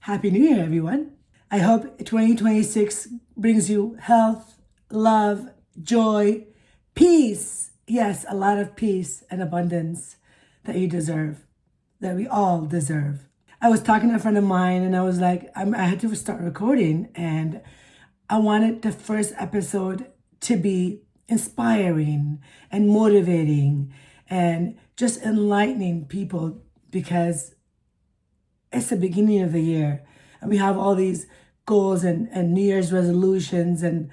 Happy New Year, everyone. I hope 2026 brings you health, love, joy, peace. Yes, a lot of peace and abundance that you deserve, that we all deserve. I was talking to a friend of mine and I was like, I had to start recording, and I wanted the first episode to be inspiring and motivating and just enlightening people, because it's the beginning of the year and we have all these goals and New Year's resolutions, and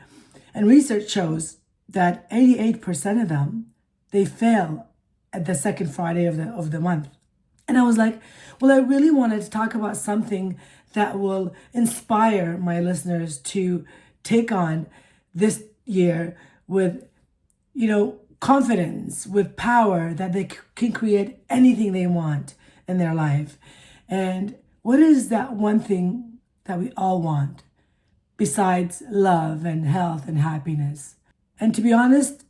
research shows that 88% of them, they fail at the second Friday of the month. And I was like, well, I really wanted to talk about something that will inspire my listeners to take on this year with, confidence, with power, that they can create anything they want in their life. And what is that one thing that we all want besides love and health and happiness? And to be honest,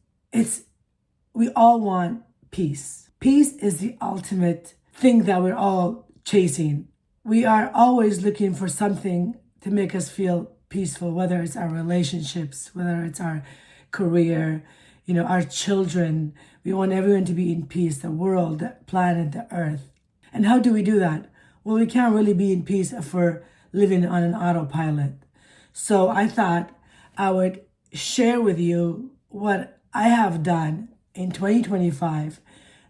we all want peace. Peace is the ultimate thing that we're all chasing. We are always looking for something to make us feel peaceful, whether it's our relationships, whether it's our career, our children. We want everyone to be in peace, the world, the planet, the earth. And how do we do that? Well, we can't really be in peace if we're living on an autopilot. So I thought I would share with you what I have done in 2025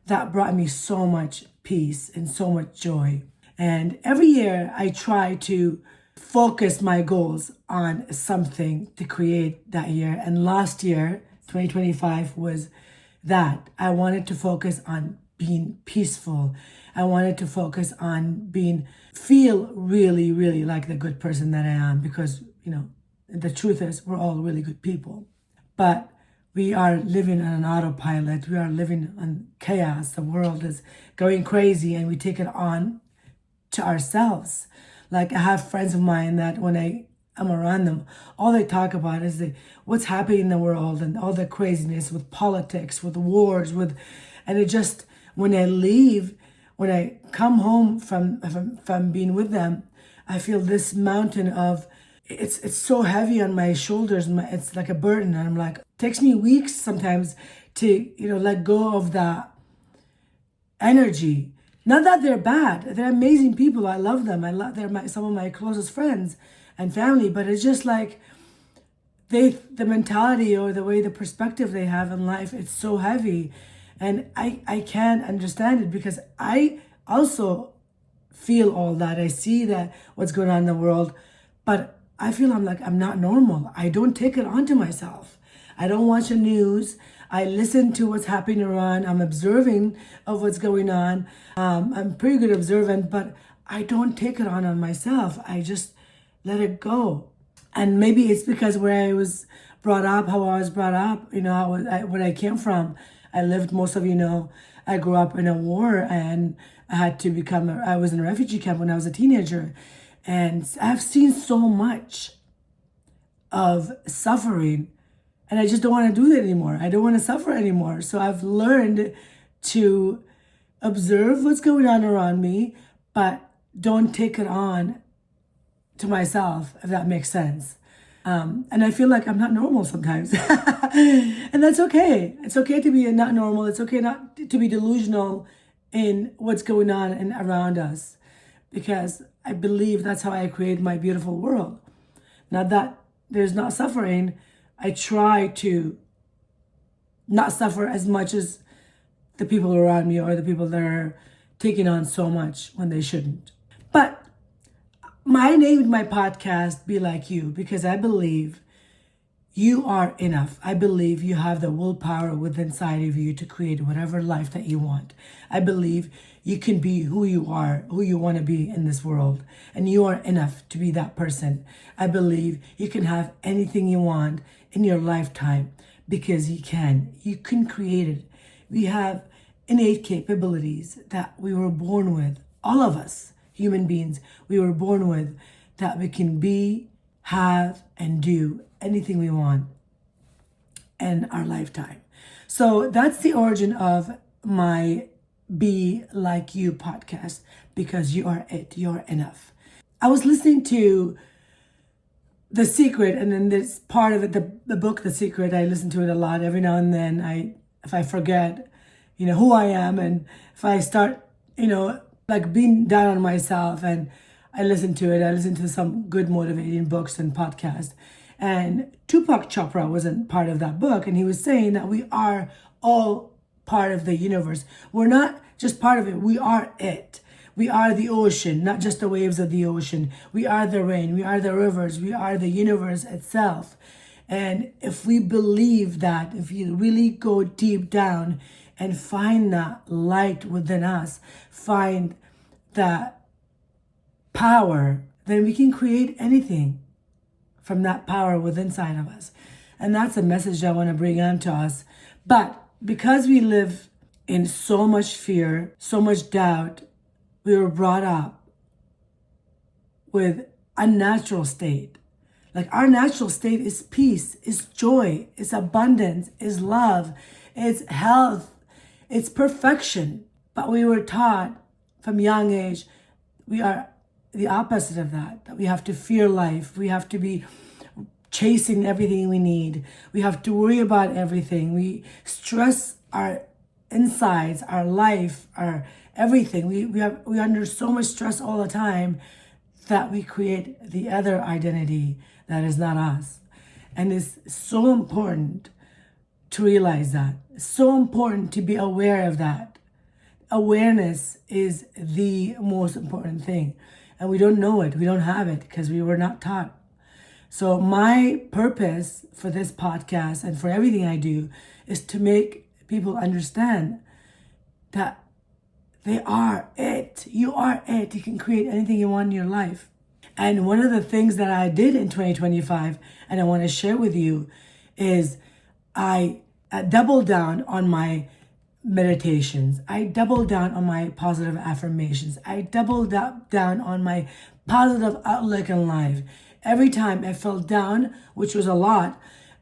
that brought me so much peace and so much joy. And every year I try to focus my goals on something to create that year. And last year, 2025, was that. I wanted to focus on being peaceful. I wanted to focus on feel really, really like the good person that I am, because, the truth is we're all really good people. But we are living on an autopilot. We are living on chaos. The world is going crazy and we take it on to ourselves. Like, I have friends of mine that when I'm around them, all they talk about is what's happening in the world and all the craziness with politics, with wars, and it just, when I come home from being with them, I feel this mountain of, it's so heavy on my shoulders. It's like a burden. And I'm like, it takes me weeks sometimes to, let go of that energy. Not that they're bad. They're amazing people. I love them. They're some of my closest friends and family, but it's just like the mentality or the way, the perspective they have in life, it's so heavy. And I can't understand it, because I also feel all that. I see that what's going on in the world, but I feel I'm not normal. I don't take it onto myself. I don't watch the news. I listen to what's happening around. I'm observing of what's going on. I'm pretty good observant, but I don't take it on myself. I just let it go. And maybe it's because where I was brought up, how I was brought up, where I came from. I lived, most of I grew up in a war, and I had to I was in a refugee camp when I was a teenager. And I've seen so much of suffering, and I just don't want to do that anymore. I don't want to suffer anymore. So I've learned to observe what's going on around me, but don't take it on to myself, if that makes sense. And I feel like I'm not normal sometimes. And that's okay. It's okay to be not normal. It's okay not to be delusional in what's going on and around us, because I believe that's how I create my beautiful world. Now that there's not suffering, I try to not suffer as much as the people around me, or the people that are taking on so much when they shouldn't. But I named my podcast Be Like You because I believe you are enough. I believe you have the willpower within inside of you to create whatever life that you want. I believe you can be who you are, who you want to be in this world, and you are enough to be that person. I believe you can have anything you want in your lifetime, because you can. You can create it. We have innate capabilities that we were born with. All of us, human beings, we were born with, that we can be, have, and do anything we want in our lifetime. So that's the origin of my Be Like You podcast, because you are it, you're enough. I was listening to The Secret, and then this part of it, the book The Secret, I listen to it a lot. Every now and then if I forget, who I am, and if I start, like being down on myself, and I listen to it. I listen to some good motivating books and podcasts. And Tupac Chopra wasn't part of that book, and he was saying that we are all part of the universe. We're not just part of it, we are it. We are the ocean, not just the waves of the ocean. We are the rain, we are the rivers, we are the universe itself. And if we believe that, if you really go deep down and find that light within us, find that power, then we can create anything from that power within inside of us. And that's a message I want to bring on to us. But because we live in so much fear, so much doubt, we were brought up with a natural state. Like our natural state is peace, is joy, is abundance, is love, it's health, it's perfection. But we were taught from young age, we are the opposite of that we have to fear life. We have to be chasing everything we need. We have to worry about everything. We stress our insides, our life, our everything. We're under so much stress all the time that we create the other identity that is not us. And it's so important to realize that. It's so important to be aware of that. Awareness is the most important thing. And we don't know it. We don't have it because we were not taught. So my purpose for this podcast and for everything I do is to make people understand that they are it. You are it. You can create anything you want in your life. And one of the things that I did in 2025, and I want to share with you, is I doubled down on my meditations. I doubled down on my positive affirmations. I doubled down on my positive outlook in life. Every time I felt down, which was a lot,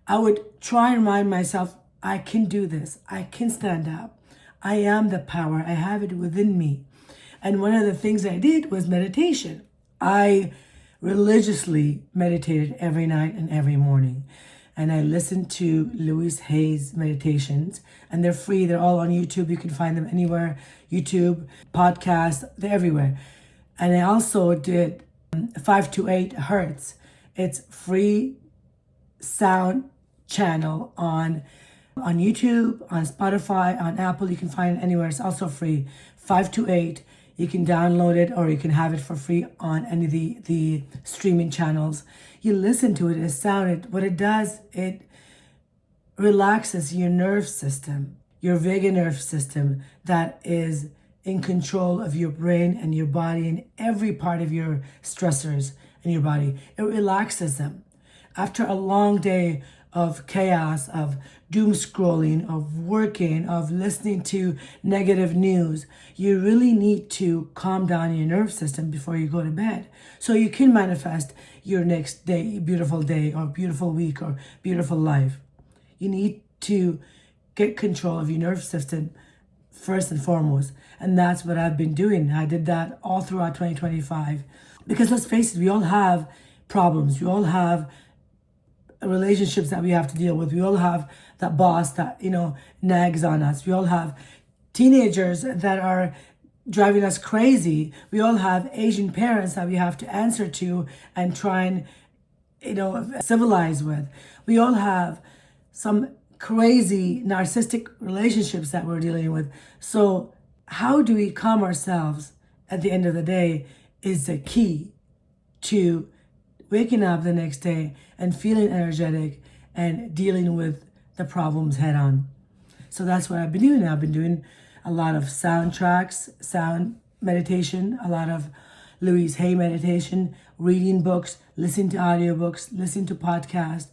I would try and remind myself, I can do this. I can stand up. I am the power. I have it within me. And one of the things I did was meditation. I religiously meditated every night and every morning. And I listened to Louise Hay's meditations, and they're free. They're all on YouTube. You can find them anywhere. YouTube, podcasts, they're everywhere. And I also did 528 Hertz. It's free sound channel on YouTube, on Spotify, on Apple. You can find it anywhere. It's also free. 528. You can download it or you can have it for free on any of the streaming channels. You listen to it, it sounded. What it does, it relaxes your nerve system, your vagus nerve system that is in control of your brain and your body and every part of your stressors in your body. It relaxes them. After a long day of chaos, of doom scrolling, of working, of listening to negative news, you really need to calm down your nerve system before you go to bed. So you can manifest your next day, beautiful day, or beautiful week, or beautiful life. You need to get control of your nerve system first and foremost. And that's what I've been doing. I did that all throughout 2025. Because let's face it, we all have problems. We all have relationships that we have to deal with. We all have that boss that, nags on us. We all have teenagers that are driving us crazy. We all have Asian parents that we have to answer to and try and, civilize with. We all have some crazy narcissistic relationships that we're dealing with. So how do we calm ourselves at the end of the day is the key to waking up the next day and feeling energetic and dealing with the problems head on. So that's what I've been doing. I've been doing a lot of soundtracks, sound meditation, a lot of Louise Hay meditation, reading books, listening to audiobooks, listening to podcasts,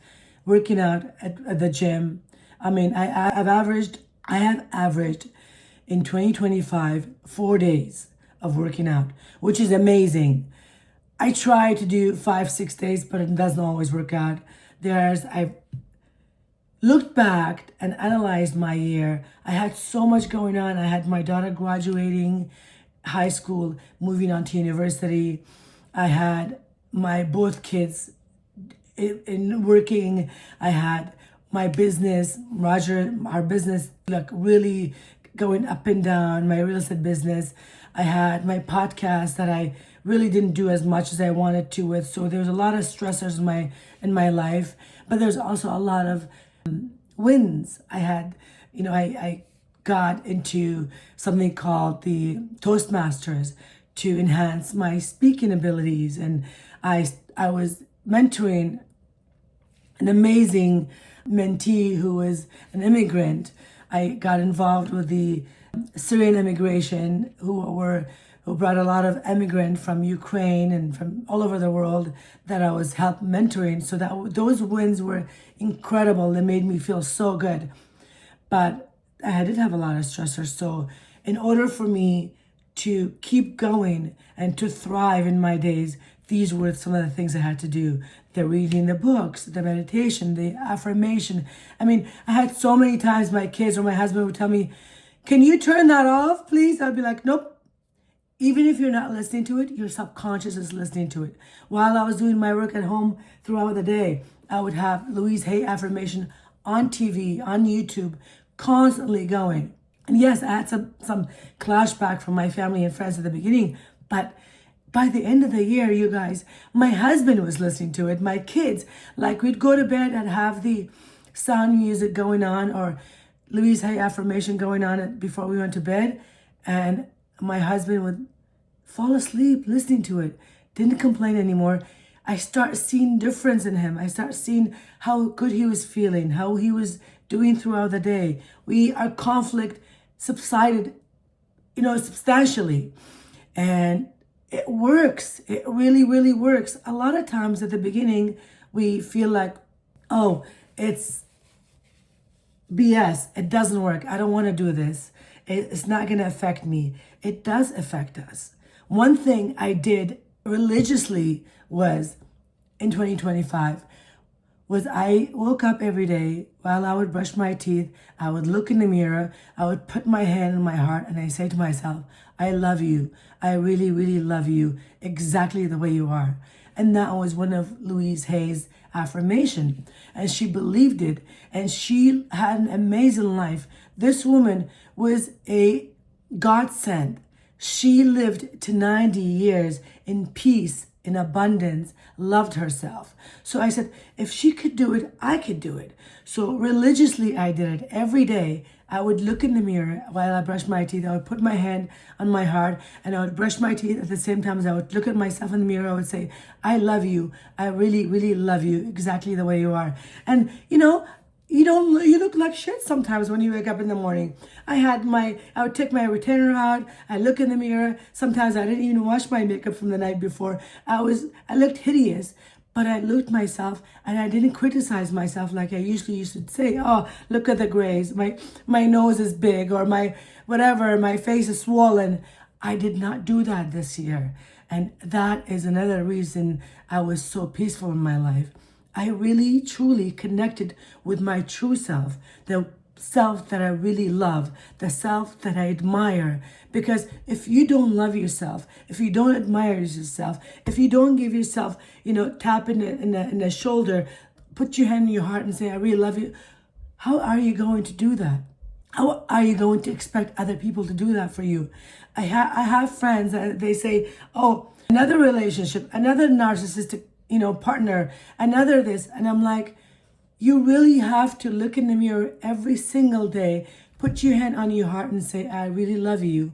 working out at the gym. I mean, I have averaged in 2025, 4 days of working out, which is amazing. I try to do 5-6 days, but it doesn't always work out. I've looked back and analyzed my year. I had so much going on. I had my daughter graduating high school, moving on to university. I had my both kids in working. I had my business, Roger, our business, like really going up and down, my real estate business. I had my podcast that I really didn't do as much as I wanted to with. So there's a lot of stressors in my life, but there's also a lot of wins. I had, I got into something called the Toastmasters to enhance my speaking abilities, and I was mentoring an amazing mentee who was an immigrant. I got involved with the Syrian immigration who brought a lot of immigrant from Ukraine and from all over the world that I was help mentoring. So that those wins were incredible. They made me feel so good. But I did have a lot of stressors. So in order for me to keep going and to thrive in my days, these were some of the things I had to do. The reading the books, the meditation, the affirmation. I mean, I had so many times my kids or my husband would tell me, "Can you turn that off, please?" I'd be like, "Nope." Even if you're not listening to it, your subconscious is listening to it. While I was doing my work at home throughout the day, I would have Louise Hay affirmation on TV, on YouTube, constantly going. And yes, I had some clashback from my family and friends at the beginning, but by the end of the year, you guys, my husband was listening to it, my kids, like we'd go to bed and have the sound music going on or Louise Hay affirmation going on before we went to bed, and my husband would fall asleep listening to it, didn't complain anymore. I start seeing difference in him. I start seeing how good he was feeling, how he was doing throughout the day. Our conflict subsided, substantially. And it works. It really, really works. A lot of times at the beginning, we feel like, oh, it's BS. It doesn't work. I don't want to do this. It's not going to affect me. It does affect us. One thing I did religiously was in 2025 was I woke up every day while I would brush my teeth. I would look in the mirror. I would put my hand on my heart and I say to myself, I love you. I really, really love you exactly the way you are. And that was one of Louise Hay's affirmation. And she believed it. And she had an amazing life. This woman was a godsend. She lived to 90 years in peace, in abundance, loved herself. So I said, if she could do it, I could do it. So religiously, I did it every day. I would look in the mirror while I brushed my teeth. I would put my hand on my heart and I would brush my teeth at the same time as I would look at myself in the mirror. I would say, I love you. I really, really love you exactly the way you are. And you look like shit sometimes when you wake up in the morning. I would take my retainer out. I look in the mirror. Sometimes I didn't even wash my makeup from the night before. I looked hideous, but I looked myself and I didn't criticize myself like I usually used to say, oh, look at the grays. My nose is big or my face is swollen. I did not do that this year. And that is another reason I was so peaceful in my life. I really, truly connected with my true self, the self that I really love, the self that I admire. Because if you don't love yourself, if you don't admire yourself, if you don't give yourself, tap in the shoulder, put your hand in your heart and say, I really love you, how are you going to do that? How are you going to expect other people to do that for you? I have friends that they say, oh, another relationship, another narcissistic partner, another this. And I'm like, you really have to look in the mirror every single day, put your hand on your heart and say, I really love you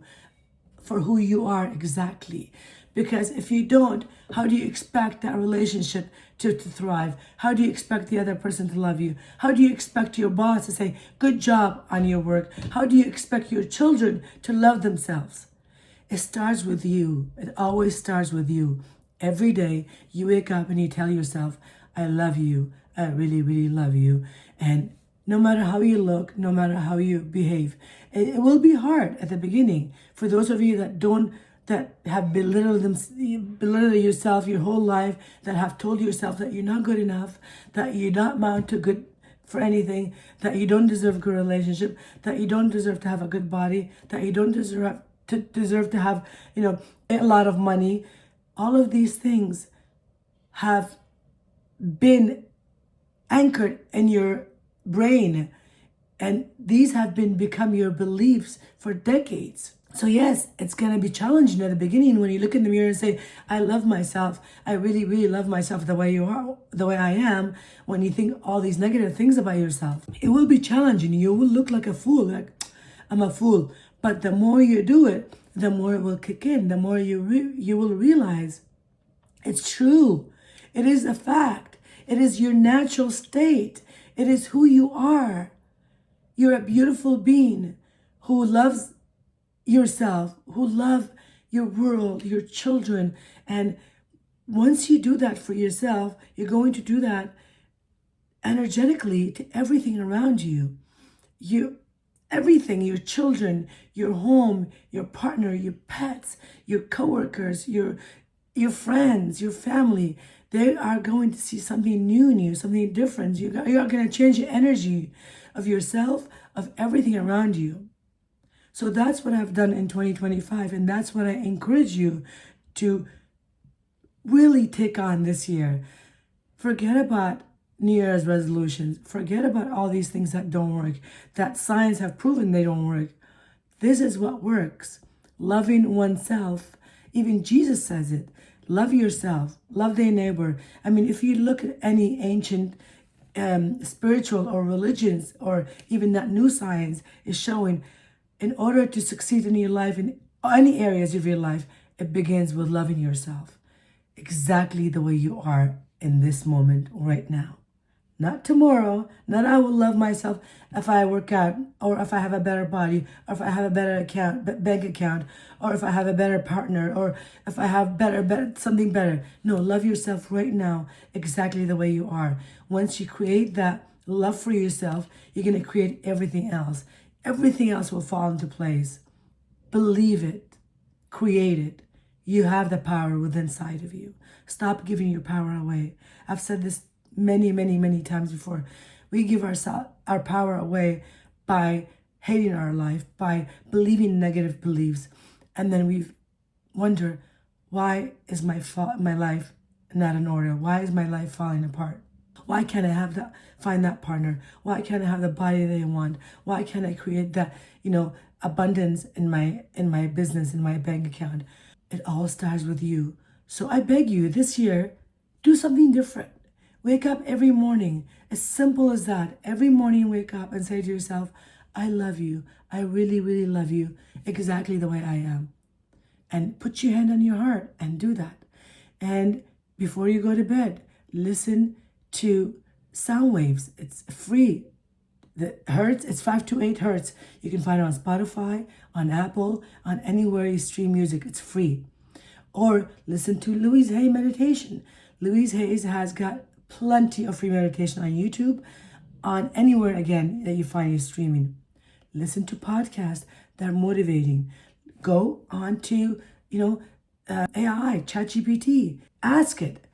for who you are exactly. Because if you don't, how do you expect that relationship to thrive? How do you expect the other person to love you? How do you expect your boss to say, good job on your work? How do you expect your children to love themselves? It starts with you. It always starts with you. Every day you wake up and you tell yourself, I love you. I really, really love you. And no matter how you look, no matter how you behave, it will be hard at the beginning. For those of you that have belittled yourself your whole life, that have told yourself that you're not good enough, that you're not amount to good for anything, that you don't deserve a good relationship, that you don't deserve to have a good body, that you don't deserve to have, a lot of money. All of these things have been anchored in your brain, and these have been become your beliefs for decades. So yes, it's gonna be challenging at the beginning when you look in the mirror and say, I love myself. I really, really love myself the way you are, the way I am. When you think all these negative things about yourself, it will be challenging. You will look like a fool, like I'm a fool. But the more you do it, the more it will kick in. The more you will realize it's true. It is a fact. It is your natural state. It is who you are. You're a beautiful being who loves yourself, who love your world, your children. And once you do that for yourself, you're going to do that energetically to everything around you. Everything, your children, your home, your partner, your pets, your coworkers, your friends, your family, they are going to see something new in you, something different. You are going to change the energy of yourself, of everything around you. So that's what I've done in 2025. And that's what I encourage you to really take on this year. Forget about New Year's resolutions. Forget about all these things that don't work, that science have proven they don't work. This is what works. Loving oneself. Even Jesus says it. Love yourself. Love thy neighbor. I mean, if you look at any ancient spiritual or religions, or even that new science is showing, in order to succeed in your life, in any areas of your life, it begins with loving yourself exactly the way you are in this moment right now. Not tomorrow, not I will love myself if I work out, or if I have a better body, or if I have a better bank account, or if I have a better partner, or if I have better, something better. No, love yourself right now exactly the way you are. Once you create that love for yourself, you're going to create everything else. Everything else will fall into place. Believe it. Create it. You have the power within inside of you. Stop giving your power away. I've said this many, many, many times before. We give our power away by hating our life, by believing negative beliefs. And then we wonder, why is my life not in order? Why is my life falling apart? Why can't I find that partner? Why can't I have the body that I want? Why can't I create that, abundance in my business, in my bank account? It all starts with you. So I beg you this year, do something different. Wake up every morning, as simple as that. Every morning wake up and say to yourself, I love you. I really, really love you exactly the way I am. And put your hand on your heart and do that. And before you go to bed, listen to sound waves. It's free. The hertz, it's 528 hertz. You can find it on Spotify, on Apple, on anywhere you stream music. It's free. Or listen to Louise Hay meditation. Louise Hay has got plenty of free meditation on YouTube, on anywhere again that you find you streaming. Listen to podcasts that are motivating. Go on to, AI, ChatGPT. Ask it.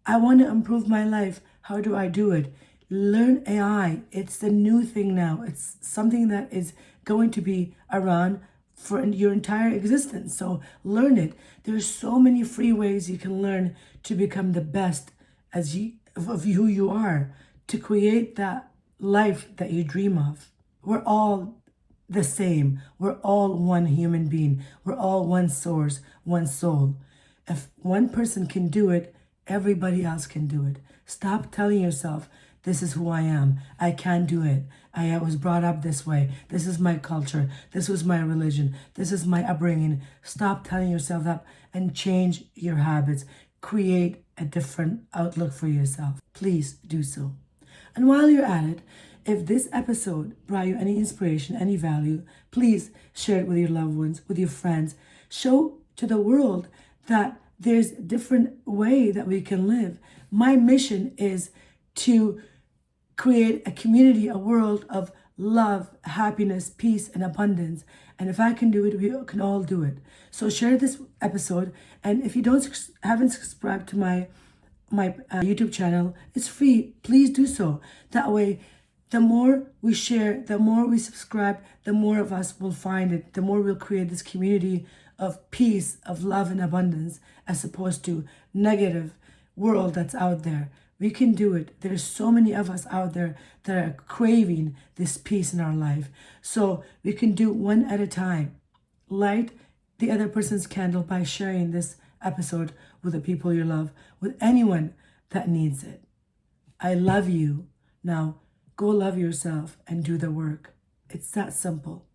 I want to improve my life. How do I do it? Learn AI. It's the new thing now. It's something that is going to be around for your entire existence. So learn it. There's so many free ways you can learn to become the best of who you are, to create that life that you dream of. We're all the same. We're all one human being. We're all one source, one soul. If one person can do it, everybody else can do it. Stop telling yourself, this is who I am. I can't do it. I was brought up this way. This is my culture. This was my religion. This is my upbringing. Stop telling yourself that and change your habits. Create a different outlook for yourself. Please do so. And while you're at it, if this episode brought you any inspiration, any value, please share it with your loved ones, with your friends. Show to the world that there's a different way that we can live. My mission is to create a community, a world of love, happiness, peace, and abundance. And if I can do it, we can all do it. So share this episode. And if you haven't subscribed to my YouTube channel, it's free. Please do so. That way, the more we share, the more we subscribe, the more of us will find it. The more we'll create this community of peace, of love and abundance, as opposed to negative world that's out there. We can do it. There's so many of us out there that are craving this peace in our life. So we can do one at a time. Light the other person's candle by sharing this episode with the people you love, with anyone that needs it. I love you. Now go love yourself and do the work. It's that simple.